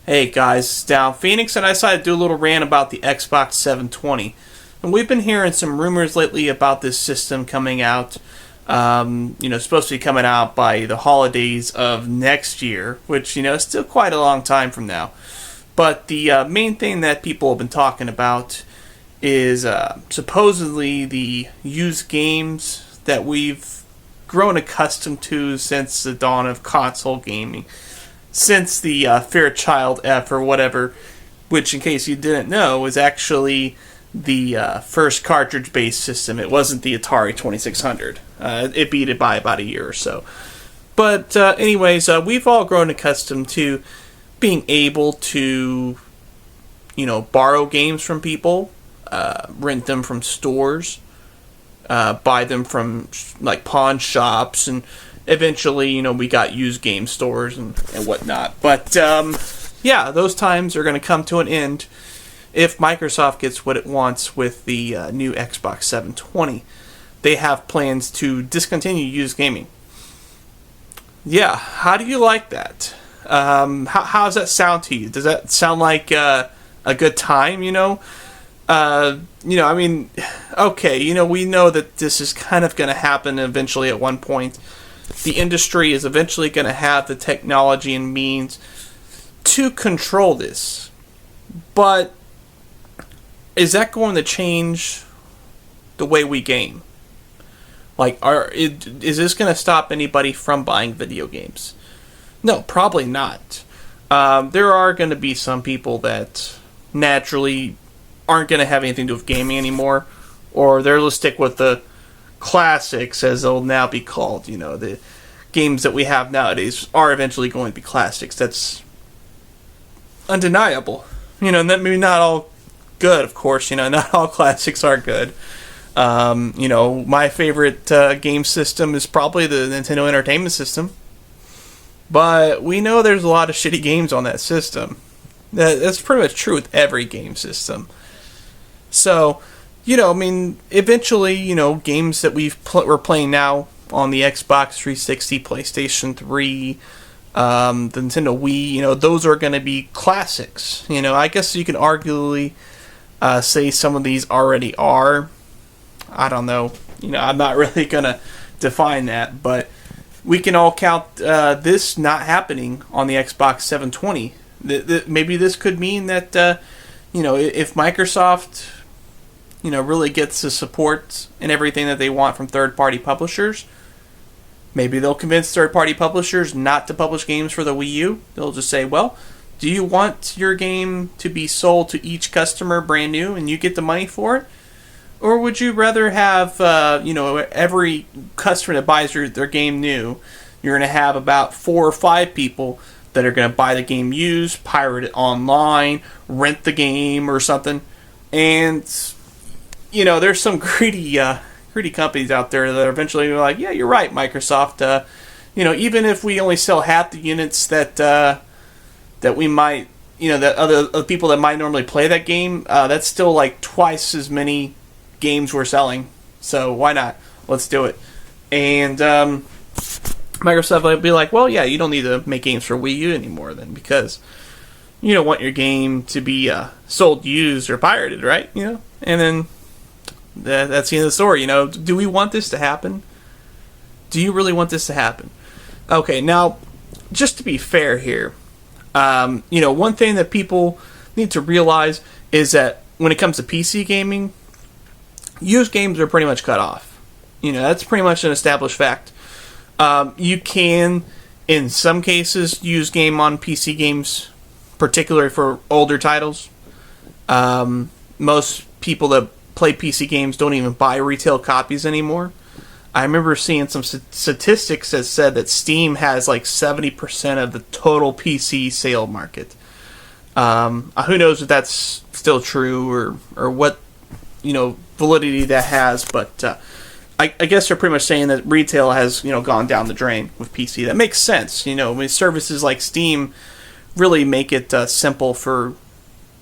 Hey guys, it's Down Phoenix, and I decided to do a little rant about the Xbox 720. And we've been hearing some rumors lately about this system coming out. Supposed to be coming out by the holidays of next year, which, is still quite a long time from now. But the main thing that people have been talking about is supposedly the used games that we've grown accustomed to since the dawn of console gaming. Since the Fairchild F or whatever, which in case you didn't know, is actually the first cartridge-based system. It wasn't the Atari 2600. It beat it by about a year or so. But anyways, we've all grown accustomed to being able to, borrow games from people, rent them from stores, buy them from like pawn shops, and eventually, we got used game stores and whatnot. But, those times are going to come to an end if Microsoft gets what it wants with the new Xbox 720. They have plans to discontinue used gaming. Yeah, how do you like that? How does that sound to you? Does that sound like a good time, okay, we know that this is kind of going to happen eventually at one point. The industry is eventually going to have the technology and means to control this. But is that going to change the way we game? Is this going to stop anybody from buying video games? No, probably not. There are going to be some people that naturally aren't going to have anything to do with gaming anymore, or they'll stick with the classics, as they'll now be called. The games that we have nowadays are eventually going to be classics. That's undeniable. And that maybe not all good, of course. Not all classics are good. My favorite game system is probably the Nintendo Entertainment System. But we know there's a lot of shitty games on that system. That's pretty much true with every game system. So, eventually, games that we're playing now on the Xbox 360, PlayStation 3, the Nintendo Wii, those are going to be classics. I guess you can arguably say some of these already are. I don't know. I'm not really going to define that, but we can all count this not happening on the Xbox 720. Maybe this could mean that, if Microsoft really gets the support and everything that they want from third-party publishers, maybe they'll convince third-party publishers not to publish games for the Wii U. They'll just say, well, do you want your game to be sold to each customer brand new and you get the money for it? Or would you rather have, every customer that buys their game new, you're going to have about 4 or 5 people that are going to buy the game used, pirate it online, rent the game or something. And there's some greedy companies out there that are eventually like, yeah, you're right, Microsoft. Even if we only sell half the units that we might, that other people that might normally play that game, that's still like twice as many games we're selling. So why not? Let's do it. And Microsoft might be like, well, yeah, you don't need to make games for Wii U anymore then, because you don't want your game to be sold used or pirated, right? And then that's the end of the story. Do we want this to happen? Do you really want this to happen? Okay, now, just to be fair here, one thing that people need to realize is that when it comes to PC gaming, used games are pretty much cut off. That's pretty much an established fact. You can, in some cases, use game on PC games, particularly for older titles. Most people that play PC games don't even buy retail copies anymore. I remember seeing some statistics that said that Steam has like 70% of the total PC sale market. Who knows if that's still true or what validity that has, but I guess they're pretty much saying that retail has gone down the drain with PC. That makes sense. Services like Steam really make it simple for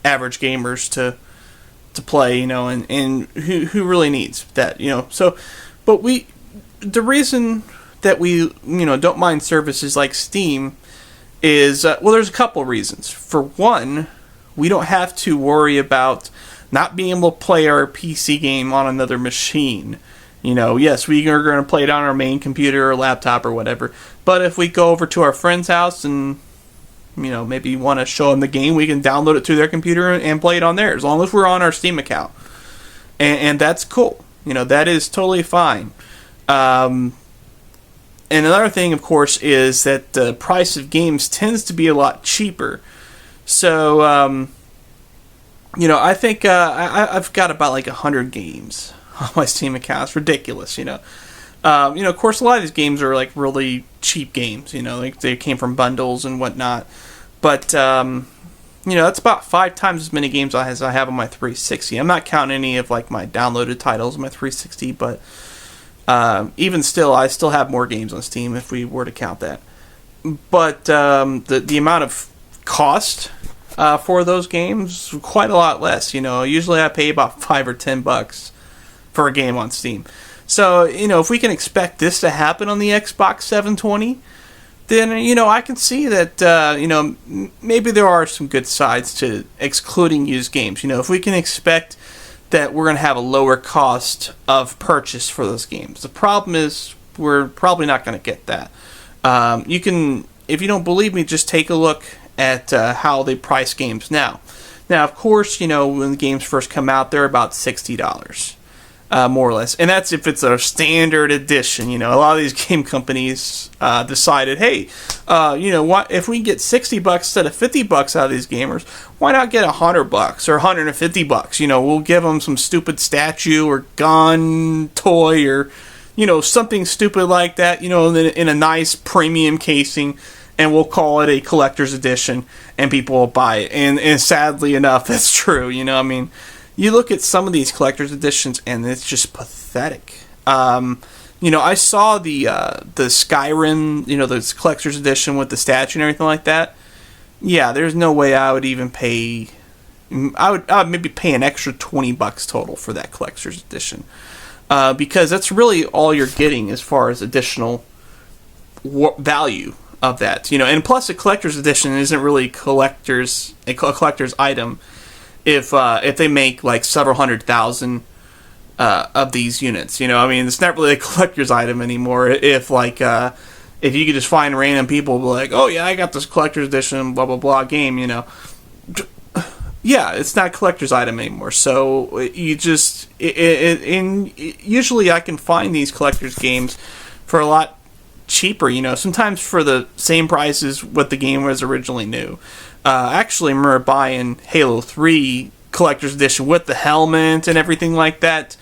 average gamers to play, and who really needs that, So, but the reason that we, don't mind services like Steam is, well, there's a couple reasons. For one, we don't have to worry about not being able to play our PC game on another machine. Yes, we are going to play it on our main computer or laptop or whatever. But if we go over to our friend's house and, maybe want to show them the game, we can download it to their computer and play it on theirs, as long as we're on our Steam account. And that's cool. That is totally fine. And another thing, of course, is that the price of games tends to be a lot cheaper. So, I think I've got about like 100 games on my Steam account. It's ridiculous, of course, a lot of these games are like really cheap games, like they came from bundles and whatnot. But, that's about 5 times as many games as I have on my 360. I'm not counting any of like my downloaded titles on my 360, but even still, I still have more games on Steam if we were to count that. But the amount of cost for those games, quite a lot less. Usually I pay about $5 or $10 for a game on Steam. So, if we can expect this to happen on the Xbox 720, then, I can see that, maybe there are some good sides to excluding used games. If we can expect that we're going to have a lower cost of purchase for those games. The problem is we're probably not going to get that. If you don't believe me, just take a look at how they price games now. Now, of course, when the games first come out, they're about $60. More or less. And that's if it's a standard edition. A lot of these game companies decided, hey, what if we get $60 instead of $50 out of these gamers, why not get $100 or $150? We'll give them some stupid statue or gun, toy, or, something stupid like that, in a nice premium casing, and we'll call it a collector's edition, and people will buy it. And sadly enough, that's true. You look at some of these collector's editions, and it's just pathetic. I saw the Skyrim, the collector's edition with the statue and everything like that. Yeah, there's no way I would even pay. I would maybe pay an extra $20 total for that collector's edition, because that's really all you're getting as far as additional value of that. And plus a collector's edition isn't really a collector's item. If they make like several 100,000 of these units, it's not really a collector's item anymore. If you could just find random people be like, oh yeah, I got this collector's edition, blah blah blah game, yeah, it's not a collector's item anymore. So you just usually I can find these collector's games for a lot cheaper. Sometimes for the same price as what the game was originally new. Actually, I remember buying Halo 3 Collector's Edition with the helmet and everything like that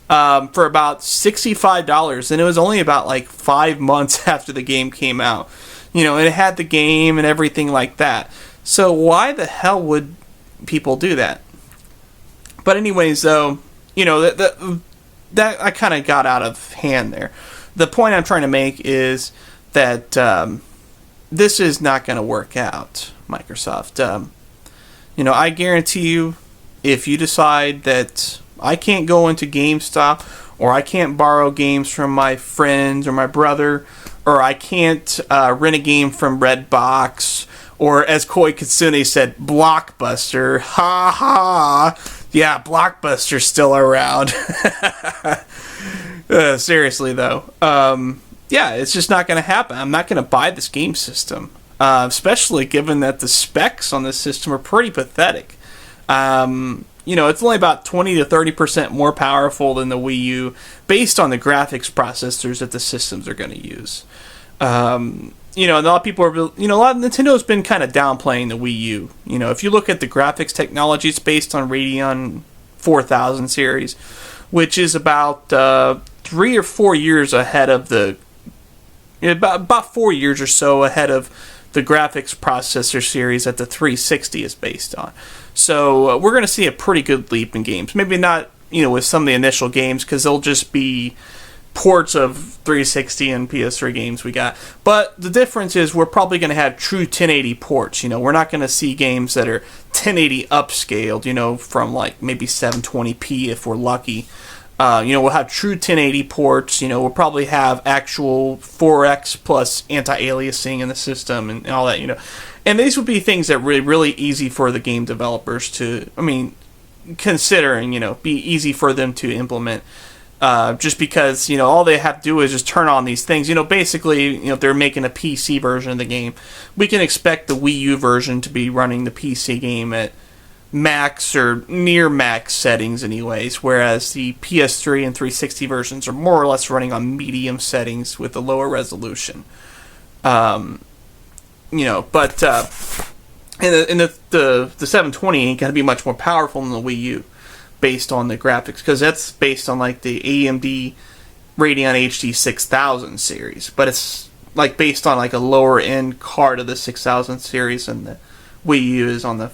for about $65, and it was only about like 5 months after the game came out. And it had the game and everything like that. So why the hell would people do that? But anyways, though, that I kind of got out of hand there. The point I'm trying to make is that this is not going to work out, Microsoft. I guarantee you, if you decide that I can't go into GameStop, or I can't borrow games from my friends or my brother, or I can't rent a game from Redbox, or as Koi Kitsune said, Blockbuster. Ha ha! Yeah, Blockbuster's still around. Seriously, though. Yeah, it's just not going to happen. I'm not going to buy this game system. Especially given that the specs on this system are pretty pathetic. It's only about 20 to 30% more powerful than the Wii U, based on the graphics processors that the systems are going to use. A lot of people are, a lot of Nintendo's been kind of downplaying the Wii U. If you look at the graphics technology, it's based on Radeon 4000 series, which is about 3 or 4 years ahead of about 4 years or so ahead of the graphics processor series that the 360 is based on. So we're going to see a pretty good leap in games. Maybe not, with some of the initial games, because they'll just be ports of 360 and PS3 games we got. But the difference is we're probably going to have true 1080 ports. We're not going to see games that are 1080 upscaled, from like maybe 720p if we're lucky. We'll have true 1080 ports. We'll probably have actual 4x plus anti-aliasing in the system and all that. And these would be things that really, really easy for the game developers to, considering, be easy for them to implement. Just because, all they have to do is just turn on these things. Basically, if they're making a PC version of the game, we can expect the Wii U version to be running the PC game at max or near max settings anyways, whereas the PS3 and 360 versions are more or less running on medium settings with a lower resolution. But and the 720 ain't going to be much more powerful than the Wii U based on the graphics, because that's based on like the AMD Radeon HD 6000 series, but it's like based on like a lower end card of the 6000 series, and the Wii U is on the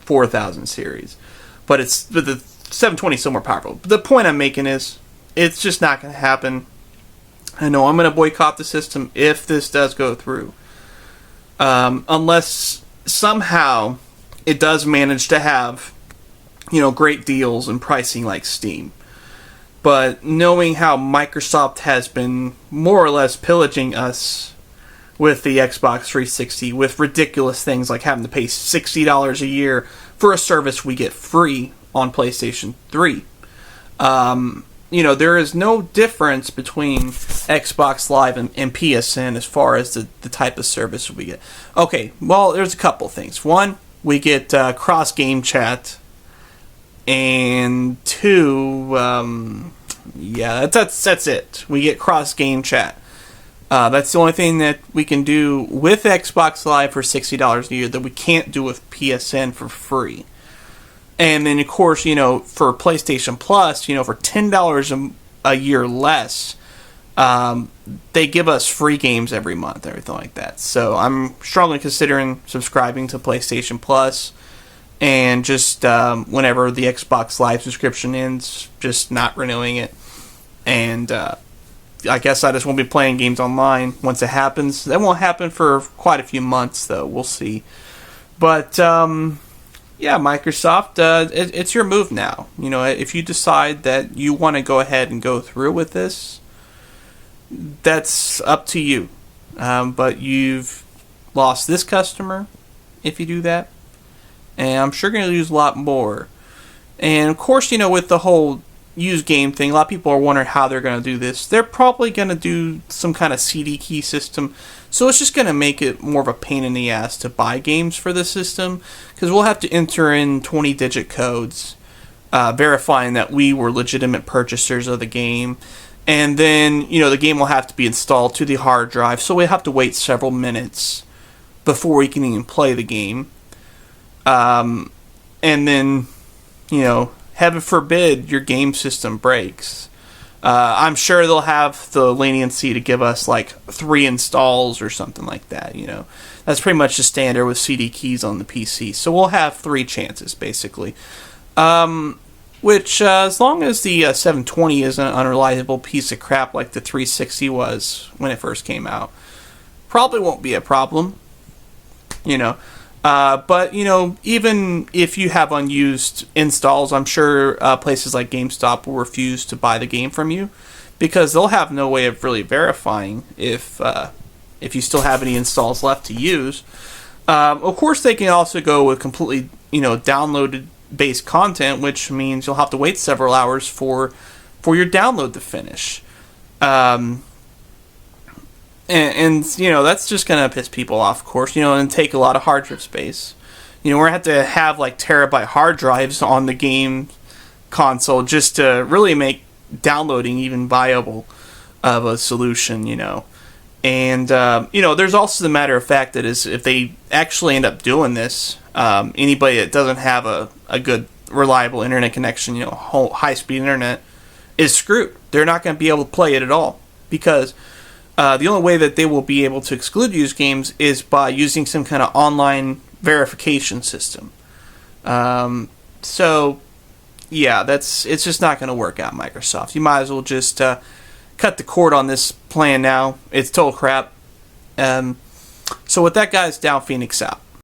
4000 series. But the 720 is still more powerful. But the point I'm making is it's just not going to happen. I know I'm going to boycott the system if this does go through, unless somehow it does manage to have great deals and pricing like Steam. But knowing how Microsoft has been more or less pillaging us with the Xbox 360 with ridiculous things like having to pay $60 a year for a service we get free on PlayStation 3. There is no difference between Xbox Live and PSN as far as the type of service we get. Okay, well, there's a couple things. One, we get cross-game chat. And two, that's it. We get cross-game chat. That's the only thing that we can do with Xbox Live for $60 a year that we can't do with PSN for free. And then, of course, for PlayStation Plus, for $10 a year less, they give us free games every month, everything like that. So I'm strongly considering subscribing to PlayStation Plus. And just whenever the Xbox Live subscription ends, just not renewing it. And I guess I just won't be playing games online once it happens. That won't happen for quite a few months, though. We'll see. But, Microsoft, it's your move now. If you decide that you want to go ahead and go through with this, that's up to you. But you've lost this customer if you do that. And I'm sure going to lose a lot more. And of course, with the whole used game thing, a lot of people are wondering how they're going to do this. They're probably going to do some kind of CD key system. So it's just going to make it more of a pain in the ass to buy games for the system, because we'll have to enter in 20-digit codes verifying that we were legitimate purchasers of the game. And then, the game will have to be installed to the hard drive. So we have to wait several minutes before we can even play the game. And then, heaven forbid your game system breaks. I'm sure they'll have the leniency to give us like 3 installs or something like that. That's pretty much the standard with CD keys on the PC. So we'll have 3 chances basically. Which, as long as the 720 isn't an unreliable piece of crap like the 360 was when it first came out, probably won't be a problem. But, even if you have unused installs, I'm sure places like GameStop will refuse to buy the game from you, because they'll have no way of really verifying if you still have any installs left to use. Of course, they can also go with completely, downloaded based content, which means you'll have to wait several hours for your download to finish. And that's just going to piss people off, of course, and take a lot of hard drive space. We're going to have like terabyte hard drives on the game console just to really make downloading even viable of a solution, And, there's also the matter of fact that if they actually end up doing this, anybody that doesn't have a good, reliable internet connection, high-speed internet, is screwed. They're not going to be able to play it at all, because the only way that they will be able to exclude used games is by using some kind of online verification system. So, yeah, it's just not going to work out, Microsoft. You might as well just cut the cord on this plan now. It's total crap. So with that, guys, Down Phoenix out.